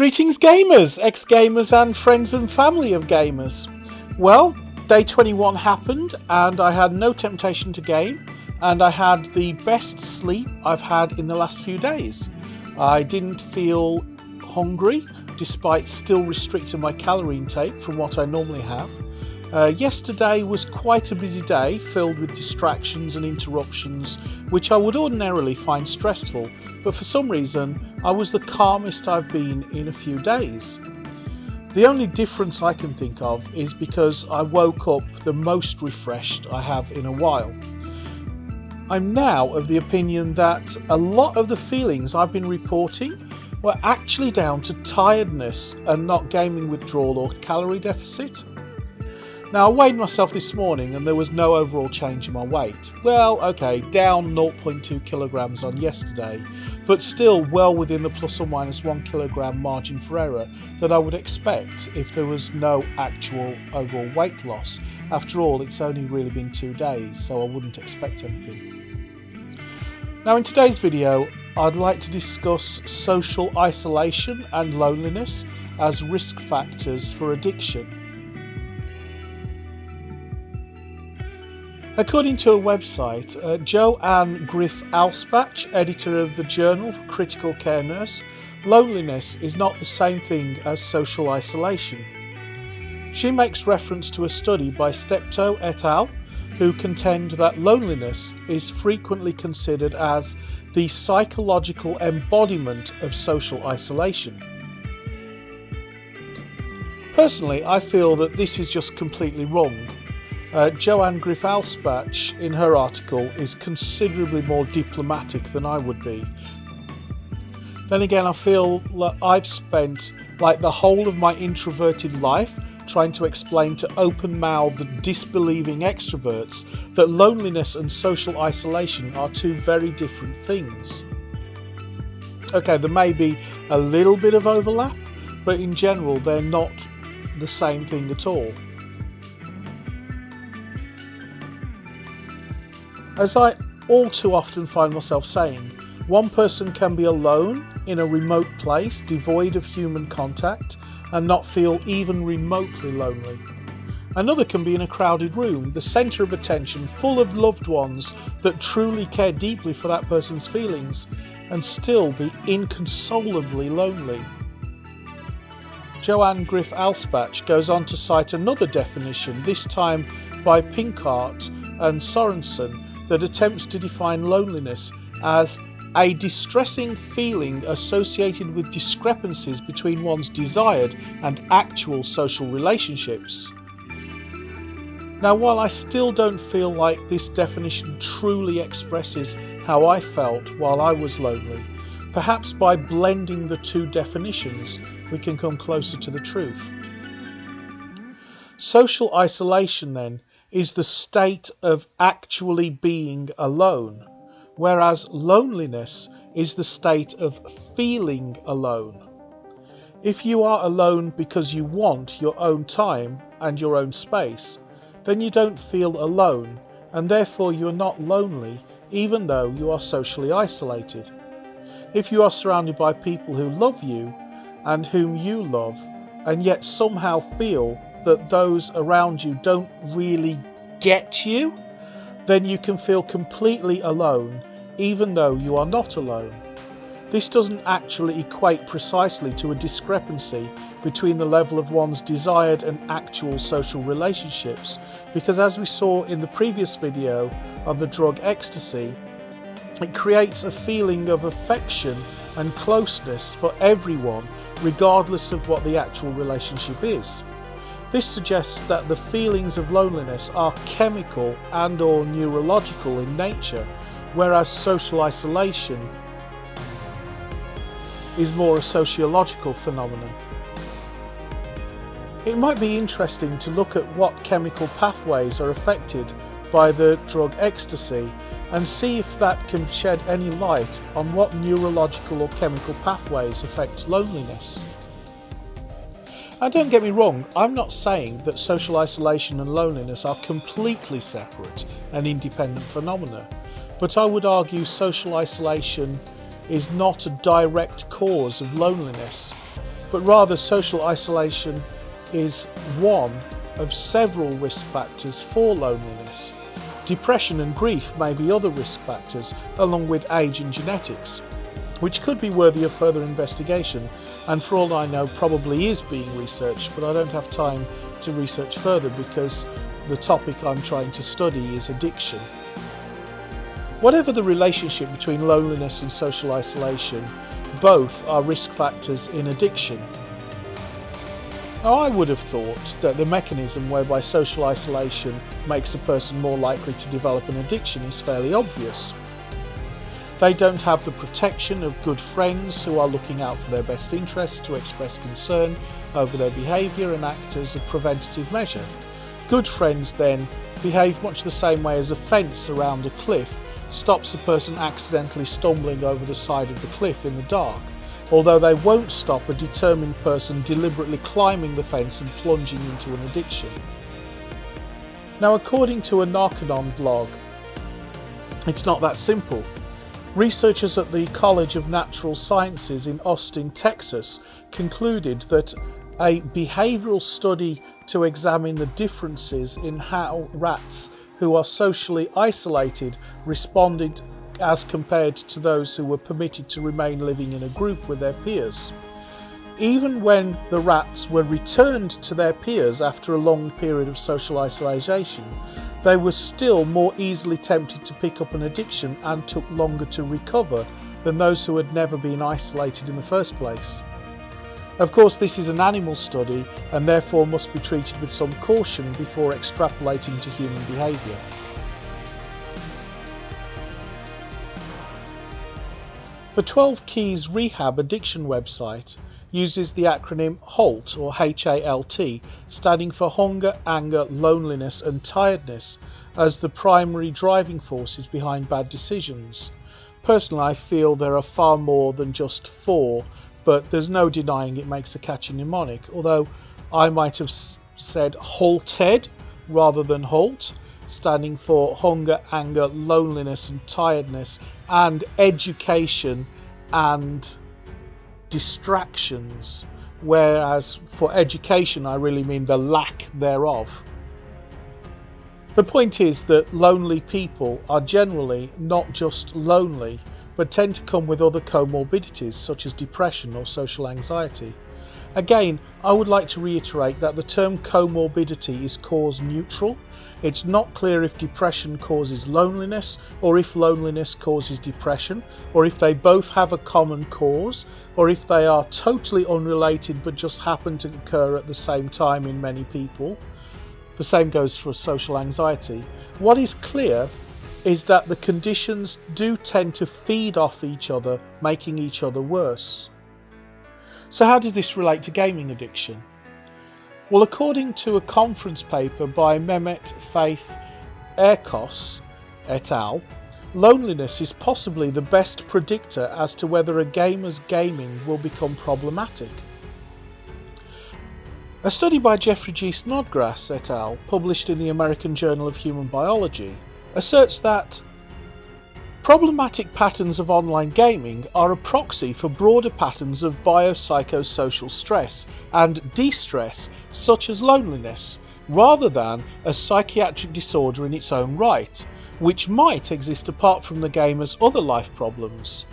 Greetings gamers, ex-gamers and friends and family of gamers. Well, day 21 happened and I had no temptation to game and I had the best sleep I've had in the last few days. I didn't feel hungry despite still restricting my calorie intake from what I normally have. Yesterday was quite a busy day filled with distractions and interruptions which I would ordinarily find stressful, but for some reason I was the calmest I've been in a few days. The only difference I can think of is because I woke up the most refreshed I have in a while. I'm now of the opinion that a lot of the feelings I've been reporting were actually down to tiredness and not gaming withdrawal or calorie deficit. Now, I weighed myself this morning and there was no overall change in my weight. Well, okay, down 0.2 kilograms on yesterday, but still well within the plus or minus 1 kilogram margin for error that I would expect if there was no actual overall weight loss. After all, it's only really been 2 days, so I wouldn't expect anything. Now, in today's video, I'd like to discuss social isolation and loneliness as risk factors for addiction. According to a website, Joanne Griff-Alspach, editor of the Journal for Critical Care Nurse, loneliness is not the same thing as social isolation. She makes reference to a study by Steptoe et al., who contend that loneliness is frequently considered as the psychological embodiment of social isolation. Personally, I feel that this is just completely wrong. Joanne Griff-Alspach in her article is considerably more diplomatic than I would be. Then again, I feel that I've spent the whole of my introverted life trying to explain to open-mouthed, disbelieving extroverts that loneliness and social isolation are two very different things. Okay, there may be a little bit of overlap, but in general they're not the same thing at all. As I all too often find myself saying, one person can be alone in a remote place devoid of human contact and not feel even remotely lonely. Another can be in a crowded room, the centre of attention, full of loved ones that truly care deeply for that person's feelings, and still be inconsolably lonely. Joanne Griff-Alspach goes on to cite another definition, this time by Pinkart and Sorensen, that attempts to define loneliness as a distressing feeling associated with discrepancies between one's desired and actual social relationships. Now, while I still don't feel like this definition truly expresses how I felt while I was lonely, perhaps by blending the two definitions we can come closer to the truth. Social isolation, then, is the state of actually being alone, whereas loneliness is the state of feeling alone. If you are alone because you want your own time and your own space, then you don't feel alone, and therefore you are not lonely even though you are socially isolated. If you are surrounded by people who love you and whom you love, and yet somehow feel that those around you don't really get you, then you can feel completely alone even though you are not alone. This doesn't actually equate precisely to a discrepancy between the level of one's desired and actual social relationships, because as we saw in the previous video on the drug ecstasy, it creates a feeling of affection and closeness for everyone regardless of what the actual relationship is. This suggests that the feelings of loneliness are chemical and or neurological in nature, whereas social isolation is more a sociological phenomenon. It might be interesting to look at what chemical pathways are affected by the drug ecstasy and see if that can shed any light on what neurological or chemical pathways affect loneliness. And don't get me wrong, I'm not saying that social isolation and loneliness are completely separate and independent phenomena, but I would argue social isolation is not a direct cause of loneliness. but rather social isolation is one of several risk factors for loneliness. Depression and grief may be other risk factors, along with age and genetics, which could be worthy of further investigation, and for all I know probably is being researched, but I don't have time to research further because the topic I'm trying to study is addiction. Whatever the relationship between loneliness and social isolation, both are risk factors in addiction. Now, I would have thought that the mechanism whereby social isolation makes a person more likely to develop an addiction is fairly obvious. They don't have the protection of good friends who are looking out for their best interests to express concern over their behaviour and act as a preventative measure. Good friends then behave much the same way as a fence around a cliff stops a person accidentally stumbling over the side of the cliff in the dark, although they won't stop a determined person deliberately climbing the fence and plunging into an addiction. Now, according to a Narconon blog, it's not that simple. Researchers at the College of Natural Sciences in Austin, Texas, concluded that a behavioural study to examine the differences in how rats who are socially isolated responded as compared to those who were permitted to remain living in a group with their peers. Even when the rats were returned to their peers after a long period of social isolation, they were still more easily tempted to pick up an addiction and took longer to recover than those who had never been isolated in the first place. Of course, this is an animal study and therefore must be treated with some caution before extrapolating to human behaviour. The 12 Keys Rehab Addiction website uses the acronym HALT, or HALT, standing for Hunger, Anger, Loneliness and Tiredness, as the primary driving forces behind bad decisions. Personally, I feel there are far more than just 4, but there's no denying it makes a catchy mnemonic, although I might have said HALTED rather than HALT, standing for Hunger, Anger, Loneliness and Tiredness, and Education and Distractions, whereas for education I really mean the lack thereof. The point is that lonely people are generally not just lonely, but tend to come with other comorbidities such as depression or social anxiety. Again, I would like to reiterate that the term comorbidity is cause neutral. It's not clear if depression causes loneliness, or if loneliness causes depression, or if they both have a common cause, or if they are totally unrelated but just happen to occur at the same time in many people. The same goes for social anxiety. What is clear is that the conditions do tend to feed off each other, making each other worse. So how does this relate to gaming addiction? Well, according to a conference paper by Mehmet Faith Erkos et al., loneliness is possibly the best predictor as to whether a gamer's gaming will become problematic. A study by Jeffrey G. Snodgrass et al., published in the American Journal of Human Biology, asserts that problematic patterns of online gaming are a proxy for broader patterns of biopsychosocial stress and de-stress, such as loneliness, rather than a psychiatric disorder in its own right, which might exist apart from the gamer's other life problems.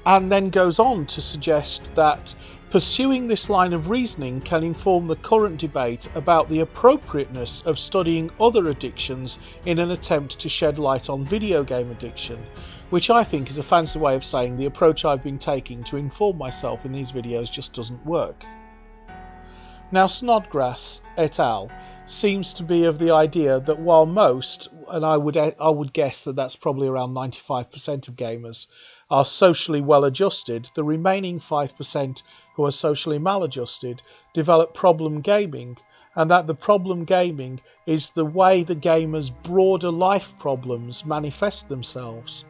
And then goes on to suggest that pursuing this line of reasoning can inform the current debate about the appropriateness of studying other addictions in an attempt to shed light on video game addiction, which I think is a fancy way of saying the approach I've been taking to inform myself in these videos just doesn't work. Now, Snodgrass et al. Seems to be of the idea that while most, and I would guess that that's probably around 95% of gamers, are socially well adjusted, the remaining 5% who are socially maladjusted develop problem gaming, and that the problem gaming is the way the gamer's broader life problems manifest themselves.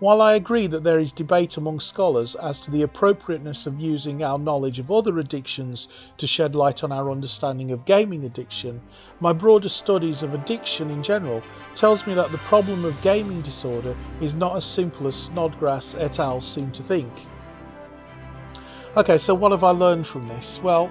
While I agree that there is debate among scholars as to the appropriateness of using our knowledge of other addictions to shed light on our understanding of gaming addiction, my broader studies of addiction in general tells me that the problem of gaming disorder is not as simple as Snodgrass et al. Seem to think. Okay, so what have I learned from this? Well,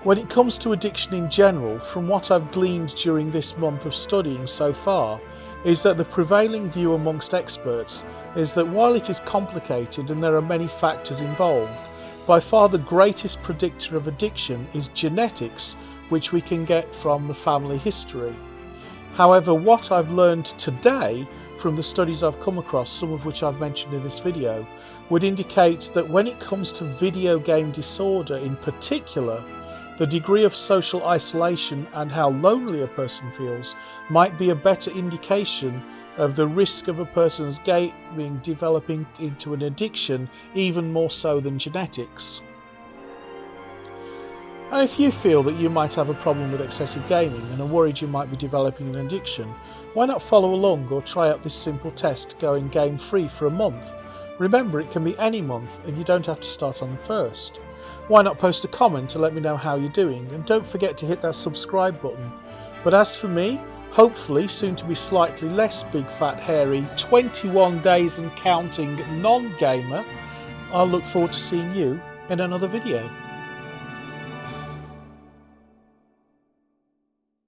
when it comes to addiction in general, from what I've gleaned during this month of studying so far, is that the prevailing view amongst experts is that while it is complicated and there are many factors involved, by far the greatest predictor of addiction is genetics, which we can get from the family history. However, what I've learned today from the studies I've come across, some of which I've mentioned in this video, would indicate that when it comes to video game disorder in particular, the degree of social isolation and how lonely a person feels might be a better indication of the risk of a person's gaming developing into an addiction, even more so than genetics. And if you feel that you might have a problem with excessive gaming and are worried you might be developing an addiction, why not follow along or try out this simple test going game free for a month? Remember, it can be any month and you don't have to start on the 1st. Why not post a comment to let me know how you're doing, and don't forget to hit that subscribe button. But as for me, hopefully soon to be slightly less big fat hairy 21 days and counting non-gamer, I'll look forward to seeing you in another video.